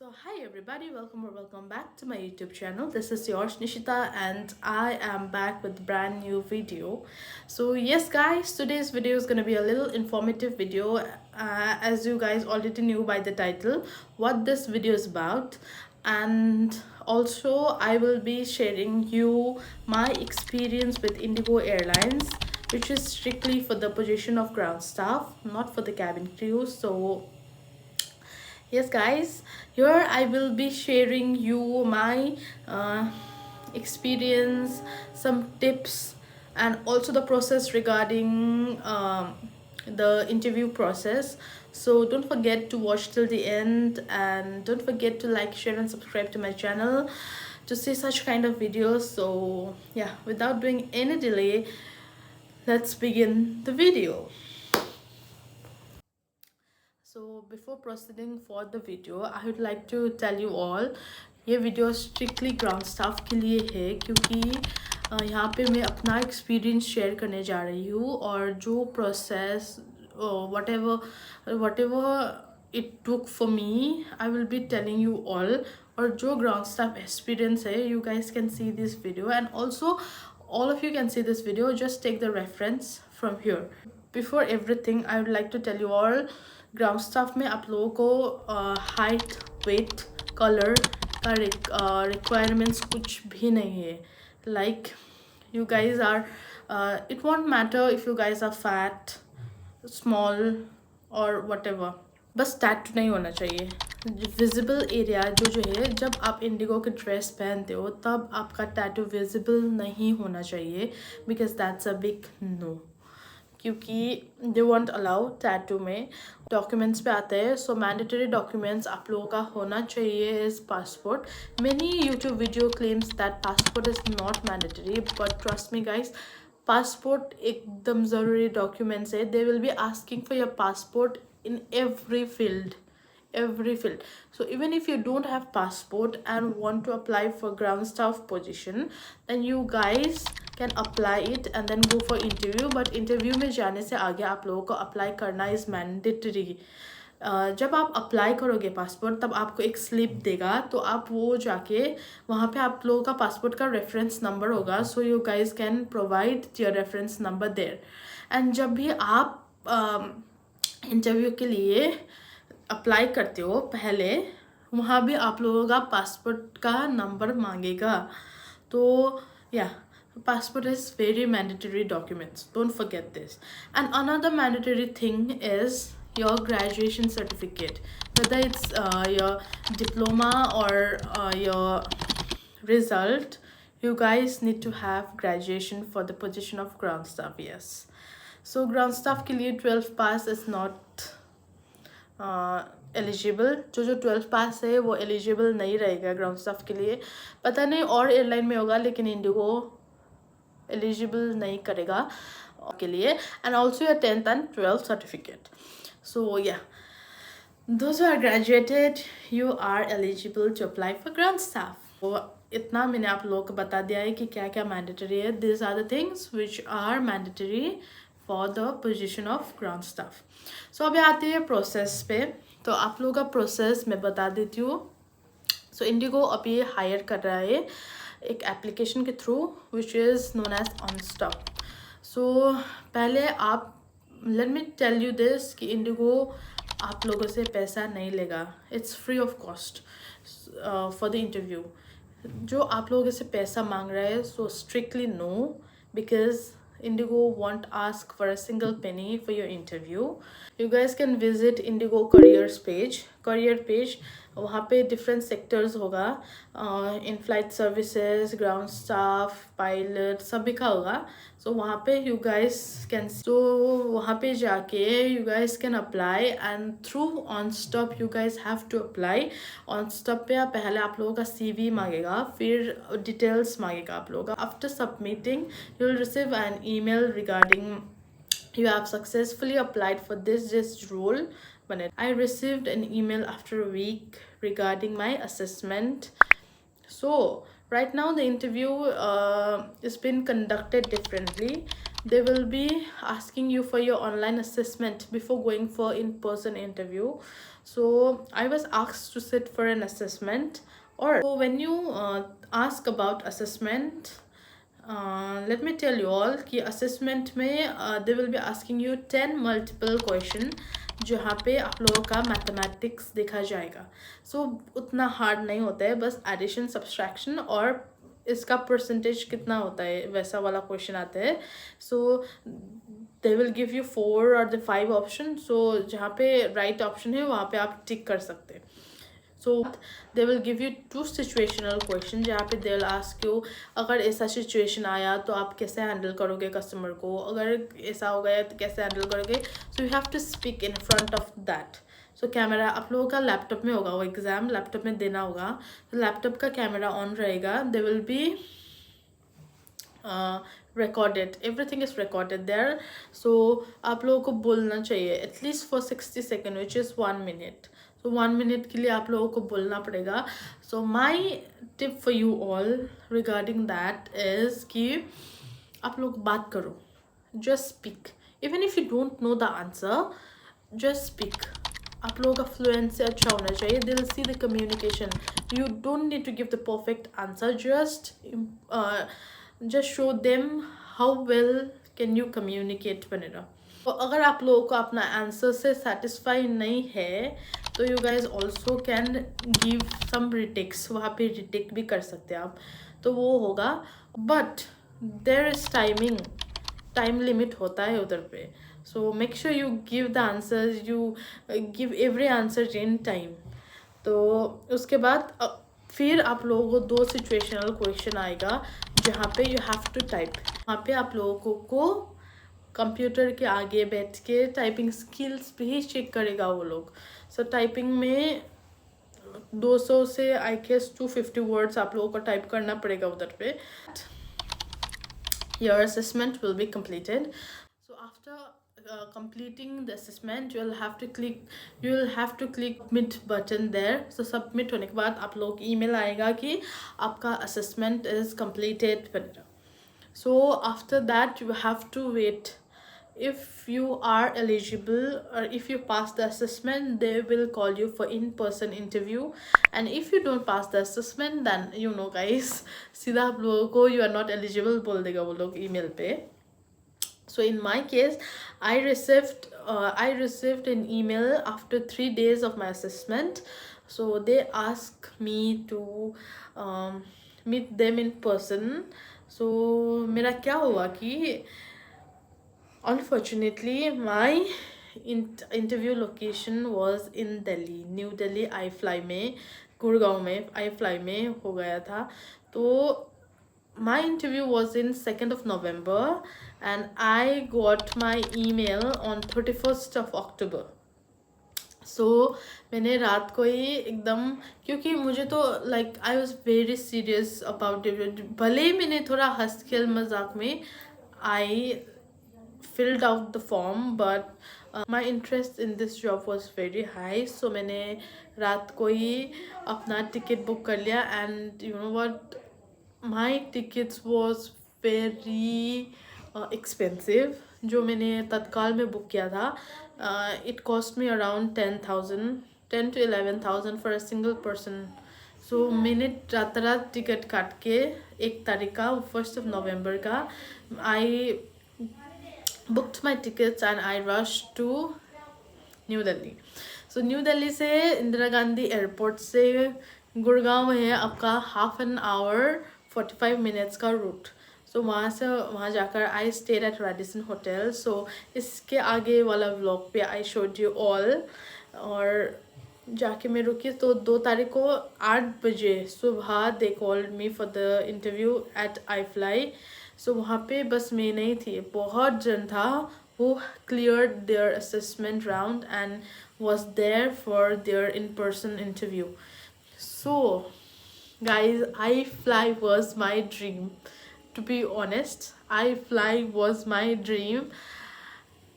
So hi everybody, welcome or welcome back to my YouTube channel. This is yours Nishita and I am back with a brand new video. So yes guys, today's video is going to be a little informative video, as you guys already knew by the title what this video is about. And also I will be sharing you my experience with Indigo Airlines, which is strictly for the position of ground staff, not for the cabin crew. So yes guys, here I will be sharing you my experience, some tips, and also the process regarding the interview process. So don't forget to watch till the end, and don't forget to like, share and subscribe to my channel to see such kind of videos. So yeah, without doing any delay, let's begin the video. So before proceeding for the video, I would like to tell you all, ये video strictly ground staff के लिए है, क्योंकि यहाँ पे मैं अपना experience share करने जा रही हूँ, और जो process whatever it took for me, I will be telling you all. और जो ग्राउंड स्टाफ एक्सपीरियंस है, you guys can see this video, and also all of you can see this video. Just take the reference from here. Before everything, I would like to tell you all, ground staff में आप लोगों को height, weight, colour का requirements कुछ भी नहीं है. Like you guys are, it won't matter if you guys are fat, small और वट एवर, बस टैटू नहीं होना चाहिए. विजिबल एरिया जो है, जब आप इंडिगो की ड्रेस पहनते हो तब आपका टैटू विजिबल नहीं होना चाहिए, because that's a big no. क्योंकि दे वॉन्ट अलाउ टैटू में. डॉक्यूमेंट्स पे आते हैं. सो मैंडेटरी डॉक्यूमेंट्स आप लोगों का होना चाहिए is passport. Many YouTube video claims that passport is not mandatory, but trust me guys, passport एकदम ज़रूरी डॉक्यूमेंट्स है. They will be asking for your passport in every field. So even if you don't have passport and want to apply for ground staff position, then you guys can apply it and then go for interview. But interview में जाने से आगे आप लोगों को apply करना is mandatory. जब आप अप्लाई करोगे पासपोर्ट, तब आपको एक स्लिप देगा, तो आप वो जाके वहाँ पे आप लोगों का पासपोर्ट का रेफरेंस नंबर होगा. So you guys can provide your reference number there. And जब भी आप इंटरव्यू के लिए अप्लाई करते हो, पहले वहाँ भी आप लोगों का पासपोर्ट का नंबर मांगेगा. तो या passport is very mandatory documents, don't forget this. And another mandatory thing is your graduation certificate, whether it's your diploma or your result. You guys need to have graduation for the position of ground staff. Yes, so ground staff के लिए 12 pass is not eligible. जो 12 पास है वो eligible नहीं रहेगा ground staff के लिए. पता नहीं और एयरलाइन में होगा, लेकिन इंडिगो एलिजिबल नहीं करेगा के लिए. And also your 10th and 12th certificate. So yeah, those who are graduated, you are eligible to apply for ground staff. इतना मैंने आप लोगों को बता दिया है कि क्या क्या मैंडेटरी है. This are the things which are mandatory for the position of ground staff. So अभी आते हैं प्रोसेस पे. तो आप लोगों का प्रोसेस मैं बता देती हूँ. सो इंडिगो अभी हायर कर रहा है एक एप्लीकेशन के through, which is known as on stop. So पहले आप, let me tell you this, कि इंडिगो आप लोगों से पैसा नहीं लेगा. It's free of cost for the interview. जो आप लोगों से पैसा मांग रहा है, so strictly no, because Indigo won't ask for a single penny for your interview. You guys can visit Indigo careers page. Career page, वहाँ पे different sectors होगा. In flight services, ground staff, pilot, सब लिखा होगा. So वहाँ पे you guys can, so वहाँ पे जाके you guys can apply, and through OnStop you guys have to apply. OnStop पे पहले आप लोगों का CV मांगेगा, फिर details मांगेगा आप लोगों का. After submitting, you will receive an email regarding you have successfully applied for this role. I received an email after a week regarding my assessment. So Right now the interview is been conducted differently. They will be asking you for your online assessment before going for in-person interview. So I was asked to sit for an assessment. Or so when you ask about assessment, let me tell you all कि assessment में they will be asking you 10 multiple question जहाँ पे आप लोगों का mathematics देखा जाएगा. सो उतना हार्ड नहीं होता है, बस एडिशन सब्सट्रैक्शन और इसका परसेंटेज कितना होता है वैसा वाला क्वेश्चन आता है. सो दे विल गिव यू 4 और द 5 ऑप्शन. सो जहाँ पे राइट ऑप्शन है वहाँ पे आप टिक कर सकते हैं. So they will give you 2 situational question जहाँ पे दे विल आस्क यू अगर ऐसा सिचुएशन आया तो आप कैसे हैंडल करोगे कस्टमर को, अगर ऐसा हो गया तो कैसे हैंडल करोगे. So you have to speak in front of that. So camera आप लोगों का लैपटॉप में होगा, वो एग्ज़ाम लैपटॉप में देना होगा. तो लैपटॉप का कैमरा ऑन रहेगा. They will be recorded, everything is recorded there. So आप लोगों को बोलना चाहिए at least for 60 seconds which is 1 minute. So 1 minute के लिए आप लोगों को बोलना पड़ेगा. So my tip for you all regarding that is कि आप लोग बात करो, just speak. Even if you don't know the answer, just speak. आप लोगों का फ्लुएंसी अच्छा होना चाहिए. They will see the communication. You don't need to give the perfect answer. Just show them how well can you communicate बनेगा. तो अगर आप लोगों को अपना आंसर से सेटिस्फाई नहीं है तो you guys also can give some retakes. वहाँ पे रिटेक भी कर सकते हैं आप, तो वो होगा. But there is time limit होता है उधर पे. So make sure you give the answer, you give every answer in time. तो उसके बाद फिर आप लोगों को 2 सिचुएशनल क्वेश्चन आएगा जहाँ पे यू हैव टू टाइप. वहाँ पे आप लोगों को कंप्यूटर के आगे बैठ के टाइपिंग स्किल्स भी चेक करेगा वो लोग. सो टाइपिंग में 200 से आई गेस 250 वर्ड्स आप लोगों को टाइप करना पड़ेगा उधर पे. Your assessment will be completed. So after completing the assessment you will have to click submit button there. So submit होने के बाद आप लोग email आएगा कि आपका assessment is completed. So after that you have to wait. If you are eligible or if you pass the assessment, they will call you for in-person interview. And if you don't pass the assessment, then you know guys, सीधा आप लोगों को you are not eligible बोल देगा वो लोग email पे. So in my case, I received an email after 3 days of my assessment. So they asked me to meet them in person. So मेरा क्या हुआ कि unfortunately my interview location was in Delhi, New Delhi iFly में, गुड़गांव में iFly में हो गया था. तो my interview was in 2nd of November and I got my email on 31st of October. So मैंने रात को ही एकदम, क्योंकि मुझे तो like I was very serious about it. भले ही मैंने थोड़ा हंस खेल मजाक में आई filled out the form, but my interest in this job was very high. So मैंने रात को ही अपना टिकट बुक कर लिया. and you know what, my tickets was very expensive. जो मैंने तत्काल में बुक किया था, it cost me around 10 to 11,000 for a single person. So मैंने रात टिकट काट के 1 तारीख का 1st of November का I booked my tickets and I rushed to New Delhi. So New Delhi से इंदिरा गांधी एयरपोर्ट से गुड़गांव है आपका 1/2 hour 45 minutes का रूट. सो वहाँ जाकर I stayed at Radisson hotel. So इसके आगे वाला व्लॉग पे आई शोड यू ऑल. और जाके मैं रुकी तो 2 तारीख को 8 बजे सुबह they called me for the interview at iFly. सो वहाँ पे बस मैं नहीं थी, बहुत जन था who cleared their assessment round and was there for their in-person interview. So guys, iFly was my dream. To be honest, iFly was my dream.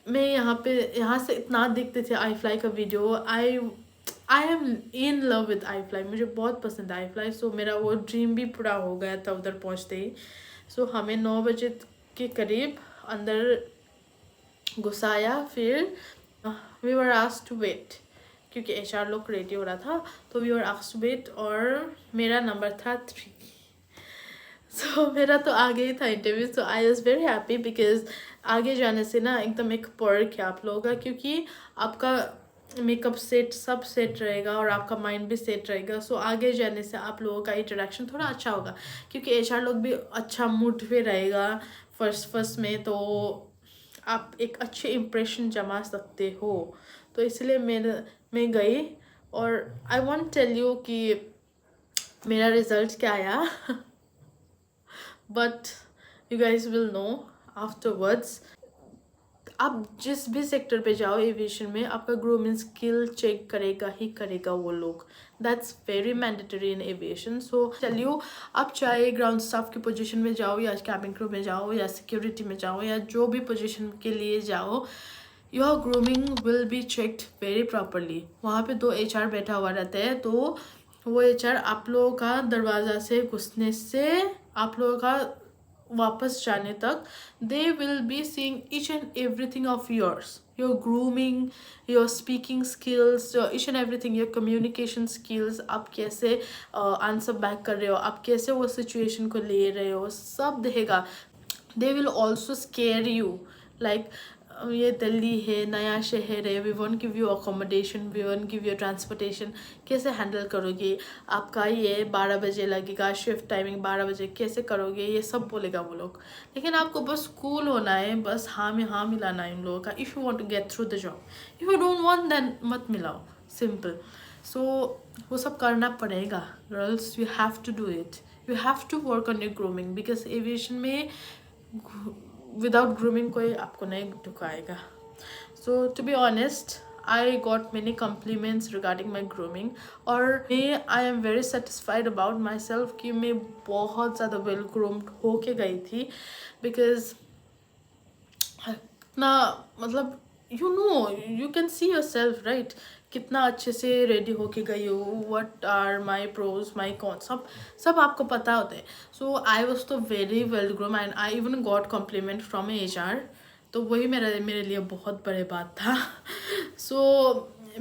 मैं यहाँ से इतना देखते थे iFly का video. I am in love with I fly, मुझे बहुत पसंद है आई फ्लाई। सो मेरा वो ड्रीम भी पूरा हो गया था उधर पहुंचते ही। सो हमें 9 बजे के करीब अंदर घुसाया। फिर we were asked to wait, क्योंकि HR लोग रेडी हो रहा था, तो we were asked to wait. और मेरा नंबर था 3। सो मेरा तो आगे ही था interview. So I was very happy, because आगे जाने से ना एकदम एक पर्क है आप लोगों का, क्योंकि आपका मेकअप सेट सब सेट रहेगा और आपका माइंड भी सेट रहेगा। सो आगे जाने से आप लोगों का इंटरेक्शन थोड़ा अच्छा होगा, क्योंकि HR लोग भी अच्छा मूड पे रहेगा फर्स्ट में, तो आप एक अच्छे इम्प्रेशन जमा सकते हो। तो इसलिए मैं गई। और आई वॉन्ट टेल यू कि मेरा रिजल्ट क्या आया but you guys will know afterwards. आप जिस भी सेक्टर पे जाओ एविएशन में, आपका ग्रूमिंग स्किल चेक करेगा ही करेगा वो लोग। That's very mandatory in aviation. So चलिए, आप चाहे ग्राउंड स्टाफ की पोजीशन में जाओ, या कैबिन क्रू में जाओ, या सिक्योरिटी में जाओ, या जो भी पोजीशन के लिए जाओ, your grooming will be checked very properly. वहाँ पे 2 HR बैठा हुआ रहता है, तो वो HR आप लोगों का दरवाज़ा से घुसने से आप लोगों का वापस जाने तक, they will be seeing each and everything of yours, your grooming, your speaking skills, your each and everything, your communication skills, आप कैसे आंसर बैक कर रहे हो, आप कैसे वो सिचुएशन को ले रहे हो, सब देखेगा। They will also scare you, like ये दिल्ली है, नया शहर है, we won't give you accommodation, we won't give you transportation, कैसे हैंडल करोगे, आपका ये 12 बजे लगेगा, शिफ्ट टाइमिंग 12 बजे, कैसे करोगे, ये सब बोलेगा वो लोग। लेकिन आपको बस कूल होना है, बस हाँ में हाँ मिलाना है उन लोगों का। If you want to get through the job, if you don't want then मत मिलाओ, सिंपल। सो वो सब करना पड़ेगा girls, you have to do it, you have to work on your grooming, because aviation में विदाउट ग्रूमिंग कोई आपको नहीं ढुकाएगा। So to be honest, I got many compliments regarding my grooming, और मैं I am very satisfied about my myself मैं बहुत ज़्यादा वेल ग्रूम्ड होके गई थी। बिकॉज इतना मतलब you can see yourself right, कितना अच्छे से रेडी होके गई हो, what are my pros my con, सब आपको पता होता है। सो आई वॉज तो very well groom, and I even got compliment from HR, तो वही मेरे लिए बहुत बड़े बात था। सो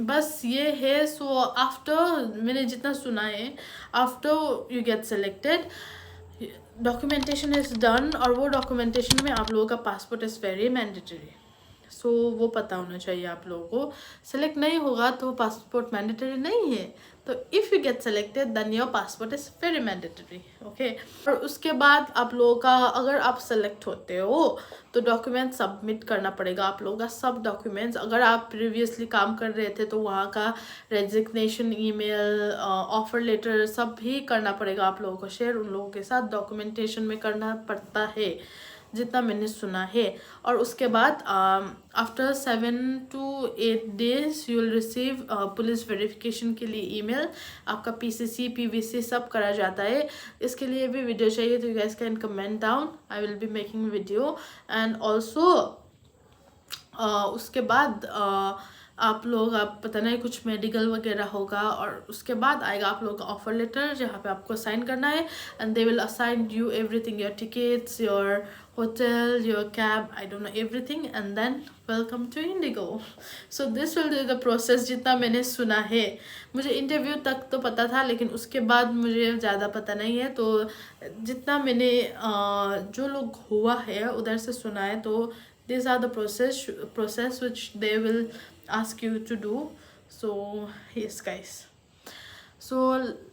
बस ये है। सो आफ्टर मैंने जितना सुना है, after you get selected, documentation is done, और वो डॉक्यूमेंटेशन में आप लोगों का पासपोर्ट इज़ वेरी मैंडेटरी। सो वो पता होना चाहिए आप लोगों को। सेलेक्ट नहीं होगा तो पासपोर्ट मैंडेटरी नहीं है, तो if you get selected then your passport is very mandatory, okay. और उसके बाद आप लोगों का, अगर आप सेलेक्ट होते हो तो डॉक्यूमेंट सबमिट करना पड़ेगा आप लोगों का, सब डॉक्यूमेंट्स। अगर आप प्रीवियसली काम कर रहे थे तो वहाँ का रेजिग्नेशन ईमेल, ऑफर लेटर, सब भी करना पड़ेगा आप लोगों को शेयर। उन लोगों के साथ डॉक्यूमेंटेशन में करना पड़ता है, जितना मैंने सुना है। और उसके बाद after 7 to 8 days you will receive police verification के लिए ईमेल। आपका PCC PVC सब करा जाता है। इसके लिए भी वीडियो चाहिए तो you guys can comment down, I will be making video. And also उसके बाद आप लोग, आप पता नहीं कुछ मेडिकल वगैरह होगा, और उसके बाद आएगा आप लोग का ऑफर लेटर जहाँ पे आपको साइन करना है, and they will assign you everything, your tickets, your hotel, your cab, I don't know everything, and then welcome to IndiGo. So this will the process, जितना मैंने सुना है। मुझे इंटरव्यू तक तो पता था, लेकिन उसके बाद मुझे ज़्यादा पता नहीं है। तो जितना मैंने जो लोग हुआ है उधर से सुना है, तो these are the process which they will ask you to do. So yes guys, so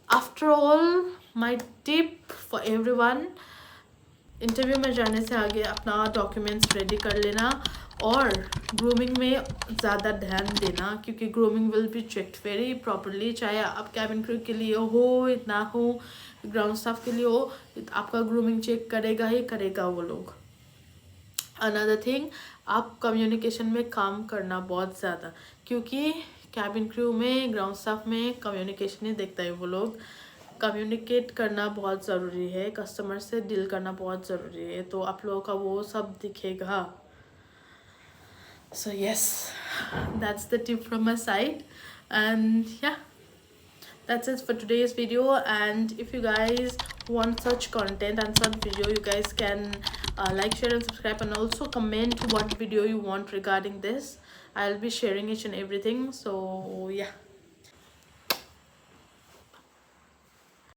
after all, my tip for everyone, interview में जाने से आगे अपना डॉक्यूमेंट्स रेडी कर लेना, और ग्रूमिंग में ज़्यादा ध्यान देना, क्योंकि grooming will be checked very properly. चाहे आप कैबिन क्रू के लिए हो ना हो, ग्राउंड स्टाफ के लिए हो, आपका ग्रूमिंग चेक करेगा ही करेगा वो लोग। अनदर थिंग, आप कम्युनिकेशन में काम करना बहुत ज़्यादा, क्योंकि कैबिन क्रू में, ग्राउंड स्टाफ में कम्युनिकेशन ही देखता है वो लोग। कम्युनिकेट करना बहुत ज़रूरी है, कस्टमर से डील करना बहुत ज़रूरी है, तो आप लोगों का वो सब दिखेगा। So yes, that's the tip from my side. And yeah, that's it for today's video. And if you guys want such content and such video, you guys can like, share and subscribe, and also comment what video you want regarding this. I'll be sharing each and everything. So yeah.